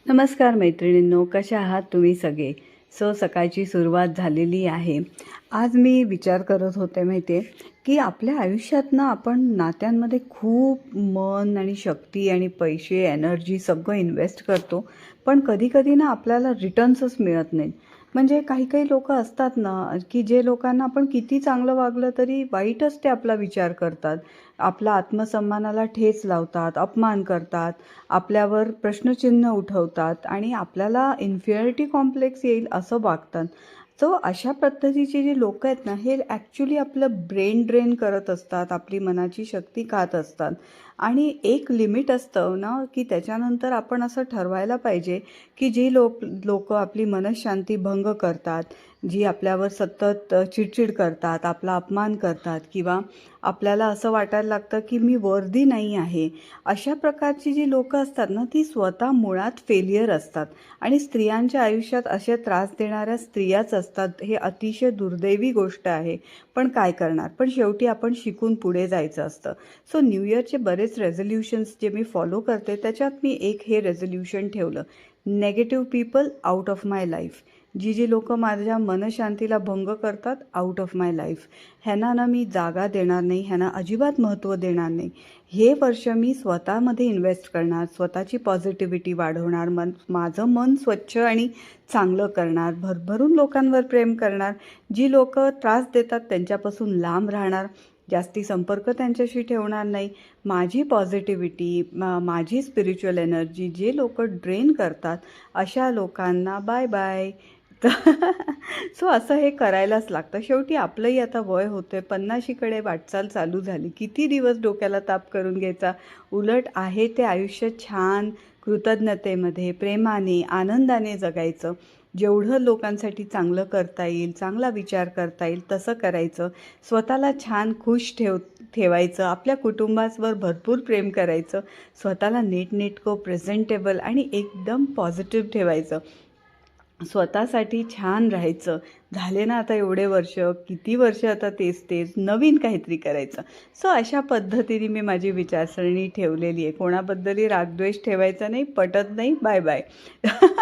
नमस्कार मैत्रिणींनो, कशा आहात तुम्ही सगळे? सकाळची सुरुवात झालेली आहे. आज मी विचार करत होते माहिती आहे, की आपल्या आयुष्यात ना आपण नात्यांमध्ये खूप मन आणि शक्ती आणि पैसे, एनर्जी सगळं इन्व्हेस्ट करतो. पण कधी-कधी ना आपल्याला रिटर्न्सच मिळत नाहीत. म्हणजे काही-काही लोकं असतात ना, की जे लोकांना आपण किती चांगलं वागलं तरी वाईटच ते आपला विचार करतात. आपल्या आत्मसन्मानाला ठेच लावतात, अपमान करतात. आपल्यावर प्रश्नचिन्ह उठवतात आणि आपल्याला इन्फिरिटी कॉम्प्लेक्स येईल असं वागतात. सो अशा पद्धतीची जी लोकं आहेत ना, हे ॲक्च्युली आपलं ब्रेन ड्रेन करत असतात, आपली मनाची शक्ती खात असतात. आणि एक लिमिट असतं ना, की त्याच्यानंतर आपण असं ठरवायला पाहिजे, की जी लोकं आपली मनःशांती भंग करतात, जी आपल्यावर सतत चिडचिड करतात, आपला अपमान करतात किंवा आपल्याला असं वाटायला लागतं, की मी वर्दी नाही आहे. अशा प्रकारची जी लोकं असतात ना, ती स्वतः मुळात फेलियर असतात आणि स्त्रियांच्या आयुष्यात असे त्रास देणाऱ्या स्त्रियाच असतात. हे अतिशय दुर्दैवी गोष्ट आहे. पण काय करणार? पण शेवटी आपण शिकून पुढे जायचं असतं. न्यू इयरचे बरेच रेझोल्यूशन्स जे मी फॉलो करते, त्याच्यात मी एक हे रेझोल्यूशन ठेवलं, negative people out of my life. जी लोकं माझ्या मनःशांतीला भंग करतात, आउट ऑफ माय लाईफ. ह्यांना ना मी जागा देणार नाही, ह्यांना अजिबात महत्त्व देणार नाही. हे वर्ष मी स्वतःमध्ये इन्व्हेस्ट करणार, स्वतःची पॉझिटिव्हिटी वाढवणार, माझं मन स्वच्छ आणि चांगलं करणार, भरभरून लोकांवर प्रेम करणार. जी लोकं त्रास देतात त्यांच्यापासून लांब राहणार, जास्ती संपर्क त्यांच्याशी ठेवणार नाही. माझी पॉझिटिव्हिटी, माझी स्पिरिच्युअल एनर्जी जे लोकं ड्रेन करतात, अशा लोकांना बाय बाय. असं हे करायलाच लागतं. शेवटी आपलंही आता वय होतं आहे, 50शीकडे वाटचाल चालू झाली. किती दिवस डोक्याला ताप करून घ्यायचा? उलट आहे ते आयुष्य छान कृतज्ञतेमध्ये, प्रेमाने, आनंदाने जगायचं. जेवढं लोकांसाठी चांगलं करता येईल, चांगला विचार करता येईल तसं करायचं. स्वतःला छान खुश ठेवायचं. आपल्या कुटुंबावर भरपूर प्रेम करायचं. स्वतःला नीटनेटकं, प्रेझेंटेबल आणि एकदम पॉझिटिव्ह ठेवायचं. स्वतःसाठी छान राहायचं. झाले ना आता एवढे वर्ष, किती वर्ष आता तेच तेच, नवीन काहीतरी करायचं. अशा पद्धतीने मी माझी विचारसरणी ठेवलेली आहे. कोणाबद्दलही रागद्वेष ठेवायचा नाही, पटत नाही, बाय बाय.